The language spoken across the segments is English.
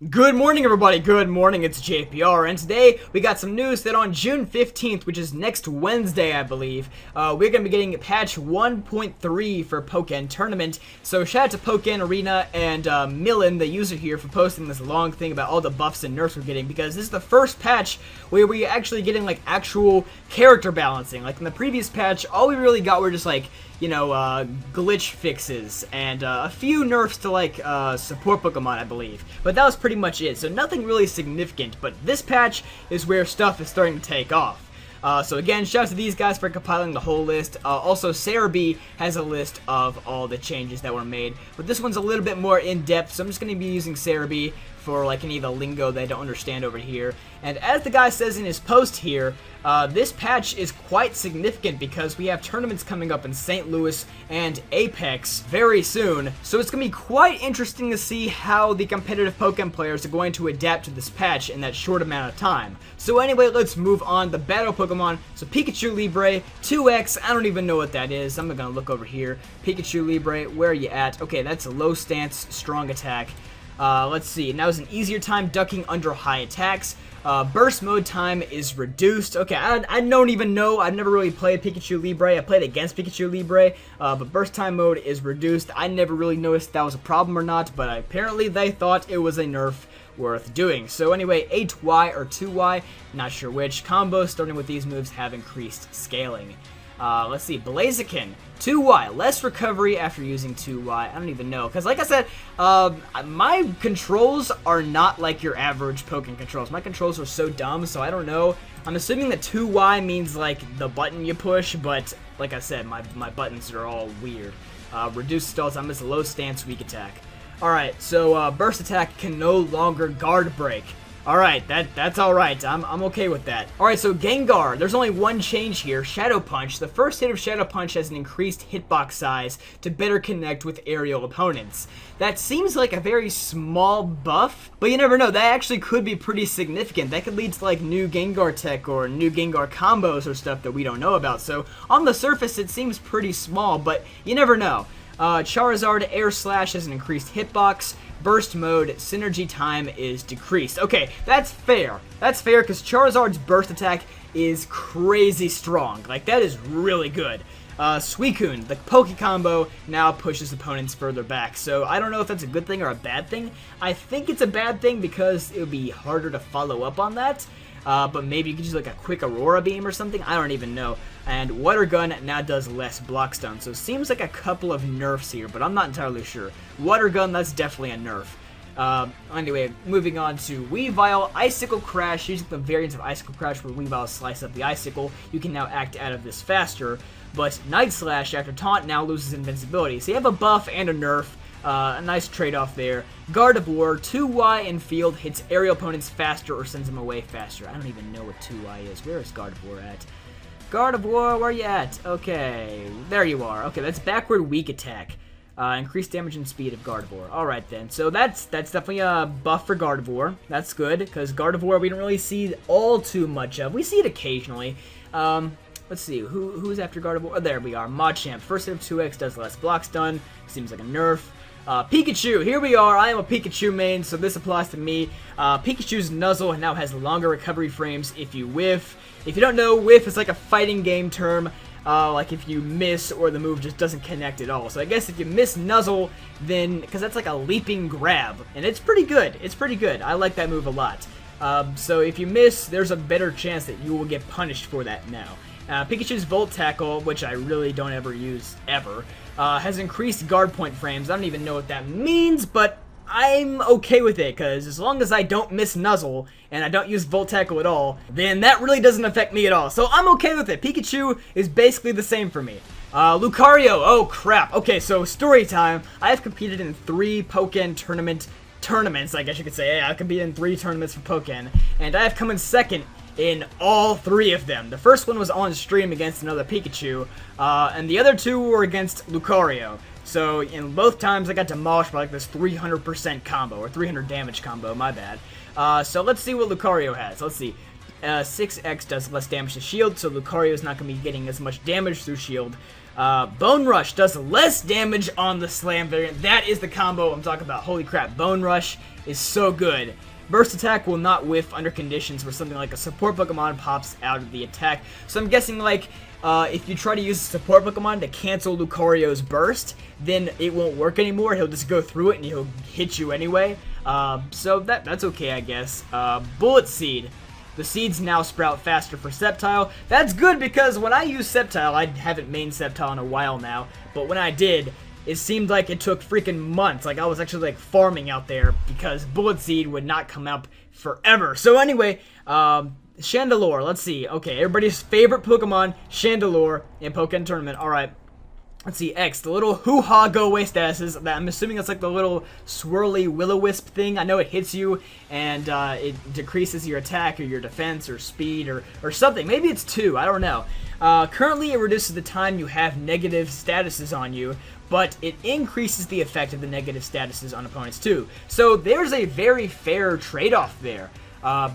Good morning, everybody. Good morning. It's JPR, and today we got some news that on June 15th, which is next Wednesday, I believe, we're going to be getting patch 1.3 for Pokken Tournament. So shout out to Pokken Arena and Millen, the user here, for posting this long thing about all the buffs and nerfs we're getting, because this is the first patch where we're actually getting like actual character balancing. Like in the previous patch, all we really got were just like, you know, glitch fixes and a few nerfs to like support Pokemon, I believe. But that was pretty much it, so nothing really significant. But this patch is where stuff is starting to take off. So again, shout out to these guys for compiling the whole list. Also, Cerebi has a list of all the changes that were made, but this one's a little bit more in-depth, so I'm just going to be using Cerebi for like any of the lingo that I don't understand over here. And as the guy says in his post here, this patch is quite significant because we have tournaments coming up in St. Louis and Apex very soon. So it's going to be quite interesting to see how the competitive Pokemon players are going to adapt to this patch in that short amount of time. So anyway, let's move on. The battle Pokemon. So Pikachu Libre 2X, I don't even know what that is. I'm going to look over here. Pikachu Libre, where are you at? Okay, that's a low stance, strong attack. Let's see. Now is an easier time ducking under high attacks. Burst mode time is reduced. Okay, I don't even know. I've never really played Pikachu Libre. I played against Pikachu Libre, but burst time mode is reduced. I never really noticed if that was a problem or not, but apparently they thought it was a nerf worth doing. So anyway, 8Y or 2Y, not sure which. Combos starting with these moves have increased scaling. Let's see, Blaziken, 2Y, less recovery after using 2Y. I don't even know, because like I said, my controls are not like your average Pokemon controls. My controls are so dumb, so I don't know. I'm assuming that 2Y means like the button you push, but like I said, my buttons are all weird. Reduced stall time is a low stance, weak attack. Alright, so burst attack can no longer guard break. Alright, that's alright. I'm okay with that. Alright, so Gengar, there's only one change here, Shadow Punch. The first hit of Shadow Punch has an increased hitbox size to better connect with aerial opponents. That seems like a very small buff, but you never know, that actually could be pretty significant. That could lead to like new Gengar tech or new Gengar combos or stuff that we don't know about. So on the surface it seems pretty small, but you never know. Charizard Air Slash has an increased hitbox. Burst mode, synergy time is decreased. Okay, that's fair. That's fair because Charizard's burst attack is crazy strong. Like, that is really good. Suicune, the Poke Combo, now pushes opponents further back. So I don't know if that's a good thing or a bad thing. I think it's a bad thing because it would be harder to follow up on that. But maybe you could use like a quick Aurora Beam or something. I don't even know. And Water Gun now does less block stun. So it seems like a couple of nerfs here, but I'm not entirely sure. Water Gun, that's definitely a nerf. Anyway, moving on to Weavile, Icicle Crash. Using the variants of Icicle Crash where Weavile slice up the Icicle, you can now act out of this faster. But Night Slash after Taunt now loses invincibility. So you have a buff and a nerf. A nice trade-off there. Gardevoir, 2Y in field, hits aerial opponents faster or sends them away faster. I don't even know what 2Y is. Where is Gardevoir at? Gardevoir, where are you at? Okay, there you are. Okay, that's backward weak attack. Increased damage and speed of Gardevoir. Alright then, so that's definitely a buff for Gardevoir. That's good, because Gardevoir we don't really see all too much of. We see it occasionally. Let's see, who's after Gardevoir? Oh, there we are, Machamp. First hit of 2X does less block stun. Seems like a nerf. Pikachu, here we are. I am a Pikachu main, so this applies to me. Pikachu's Nuzzle now has longer recovery frames if you whiff. If you don't know, whiff is like a fighting game term. Like if you miss or the move just doesn't connect at all. So I guess if you miss Nuzzle, then, because that's like a leaping grab, and it's pretty good. It's pretty good. I like that move a lot. So if you miss, there's a better chance that you will get punished for that now. Pikachu's Volt Tackle, which I really don't ever use, ever, has increased guard point frames. I don't even know what that means, but I'm okay with it, because as long as I don't miss Nuzzle, and I don't use Volt Tackle at all, then that really doesn't affect me at all. So I'm okay with it. Pikachu is basically the same for me. Lucario, oh crap. Okay, so story time. I have competed in 3 Pokken tournaments, I guess you could say. Yeah, I've competed in 3 tournaments for Pokken, and I have come in second in all 3 of them. The first one was on stream against another Pikachu, and the other 2 were against Lucario. So in both times I got demolished by like this 300% combo, or 300 damage combo, my bad. So let's see what Lucario has. Let's see. 6x does less damage to shield, so Lucario is not going to be getting as much damage through shield. Bone Rush does less damage on the Slam variant. That is the combo I'm talking about. Holy crap, Bone Rush is so good. Burst Attack will not whiff under conditions where something like a support Pokemon pops out of the attack. So I'm guessing, like, if you try to use a support Pokemon to cancel Lucario's burst, then it won't work anymore. He'll just go through it and he'll hit you anyway. So that's okay, I guess. Bullet Seed. The seeds now sprout faster for Sceptile. That's good because when I use Sceptile, I haven't mained Sceptile in a while now, but when I did, it seemed like it took freaking months. Like, I was actually, like, farming out there because Bullet Seed would not come up forever. So anyway, Chandelure, let's see. Okay, everybody's favorite Pokemon, Chandelure, in Pokken Tournament. Alright, let's see, X, the little hoo-ha go-away statuses. I'm assuming it's like the little swirly will-o-wisp thing. I know it hits you, and it decreases your attack, or your defense, or speed, or something. Maybe it's 2, I don't know. Currently, it reduces the time you have negative statuses on you, but it increases the effect of the negative statuses on opponents too. So there's a very fair trade-off there.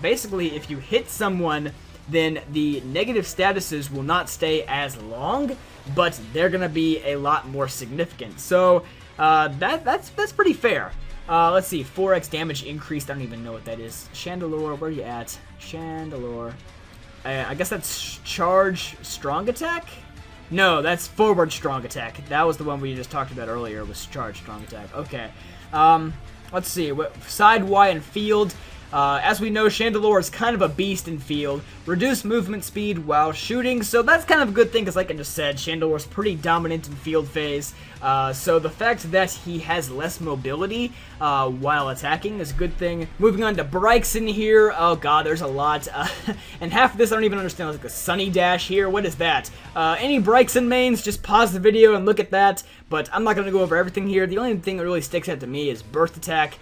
Basically, if you hit someone, then the negative statuses will not stay as long, but they're gonna be a lot more significant. So that's pretty fair. Let's see, 4x damage increased. I don't even know what that is. Chandelure, where are you at? Chandelure. I guess that's charge strong attack? No, that's forward strong attack. That was the one we just talked about earlier, was charge strong attack. Okay. Let's see. Side Y and field. As we know, Chandelure is kind of a beast in field. Reduce movement speed while shooting, so that's kind of a good thing, because like I just said, Chandelure is pretty dominant in field phase. So the fact that he has less mobility while attacking is a good thing. Moving on to Bryxen here. Oh god, there's a lot. And half of this I don't even understand. Like a Sunny Dash here. What is that? Any Bryxen mains, just pause the video and look at that. But I'm not going to go over everything here. The only thing that really sticks out to me is Burst Attack.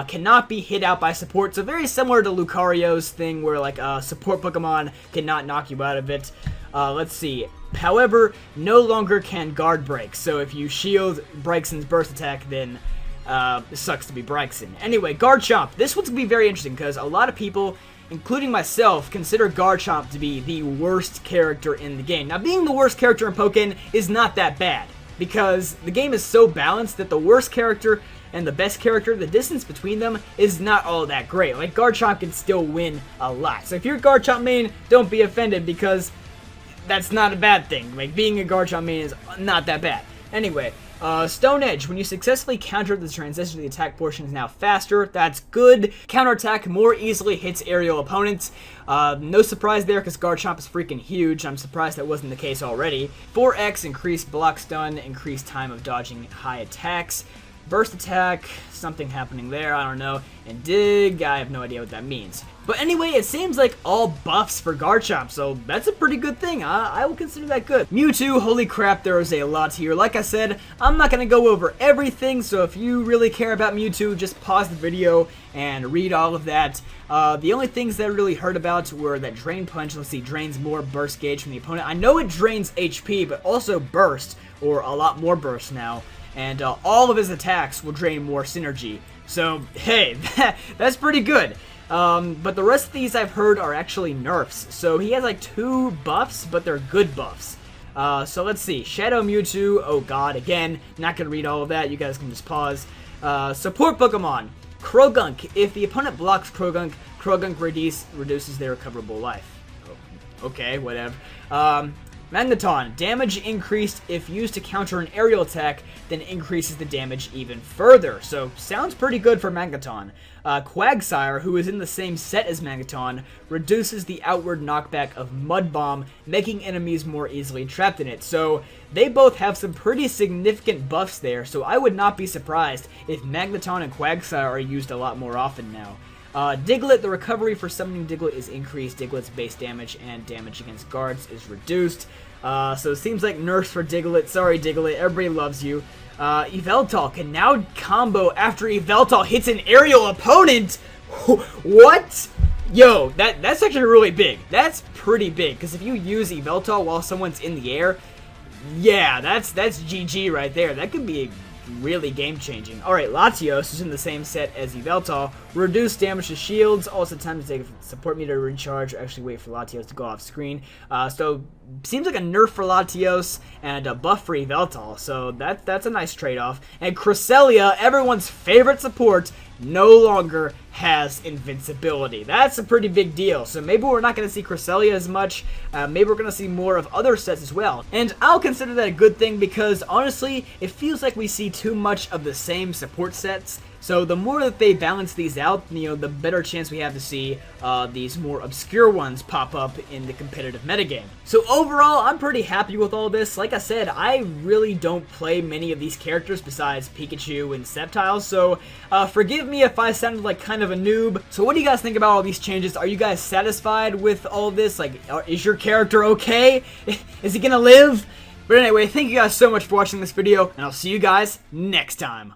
Cannot be hit out by support. So very similar to Lucario's thing where like support Pokemon cannot knock you out of it. Let's see. However, no longer can guard break. So if you shield Bryxen's Burst Attack, then it sucks to be Bryxen. Anyway, Garchomp. This one's going to be very interesting because a lot of people, including myself, consider Garchomp to be the worst character in the game. Now, being the worst character in Pokken is not that bad, because the game is so balanced that the worst character and the best character, the distance between them is not all that great. Like, Garchomp can still win a lot. So if you're a Garchomp main, don't be offended, because that's not a bad thing. Like, being a Garchomp main is not that bad. Anyway, Stone Edge. When you successfully counter the transition to the attack portion is now faster. That's good. Counterattack more easily hits aerial opponents. No surprise there because Garchomp is freaking huge. I'm surprised that wasn't the case already. 4x, increased block stun, increased time of dodging high attacks. Burst attack, something happening there, I don't know. And dig, I have no idea what that means. But anyway, it seems like all buffs for Garchomp, so that's a pretty good thing. I will consider that good. Mewtwo, holy crap, there is a lot here. Like I said, I'm not going to go over everything, so if you really care about Mewtwo, just pause the video and read all of that. The only things that I really heard about were that Drain Punch, let's see, drains more burst gauge from the opponent. I know it drains HP, but also burst, or a lot more burst now. And all of his attacks will drain more synergy. So, hey, that's pretty good. But the rest of these I've heard are actually nerfs. So he has like 2 buffs, but they're good buffs. So let's see. Shadow Mewtwo. Oh god, again, not going to read all of that. You guys can just pause. Support Pokemon. Krogunk. If the opponent blocks Krogunk, Krogunk reduces their recoverable life. Oh, okay, whatever. Magneton. Damage increased if used to counter an aerial attack, then increases the damage even further. So, sounds pretty good for Magneton. Quagsire, who is in the same set as Magneton, reduces the outward knockback of Mud Bomb, making enemies more easily trapped in it. So, they both have some pretty significant buffs there, so I would not be surprised if Magneton and Quagsire are used a lot more often now. Diglett, the recovery for summoning Diglett is increased. Diglett's base damage and damage against guards is reduced. So it seems like nerfs for Diglett. Sorry, Diglett. Everybody loves you. Yveltal can now combo after Yveltal hits an aerial opponent. What? Yo, that's actually really big. That's pretty big, because if you use Yveltal while someone's in the air, yeah, that's GG right there. That could be really game-changing. Alright, Latios is in the same set as Yveltal, reduce damage to shields, also time to take support meter to recharge, or actually wait for Latios to go off screen. So seems like a nerf for Latios and a buff for Yveltal, so that's a nice trade-off. And Cresselia, everyone's favorite support, no longer has invincibility. That's a pretty big deal. So maybe we're not going to see Cresselia as much. Maybe we're going to see more of other sets as well. And I'll consider that a good thing because honestly, it feels like we see too much of the same support sets. So the more that they balance these out, the better chance we have to see these more obscure ones pop up in the competitive metagame. So overall, I'm pretty happy with all this. Like I said, I really don't play many of these characters besides Pikachu and Sceptile, so forgive me if I sounded like kind of a noob. So what do you guys think about all these changes? Are you guys satisfied with all this? Like, is your character okay? Is he gonna live? But anyway, thank you guys so much for watching this video, and I'll see you guys next time.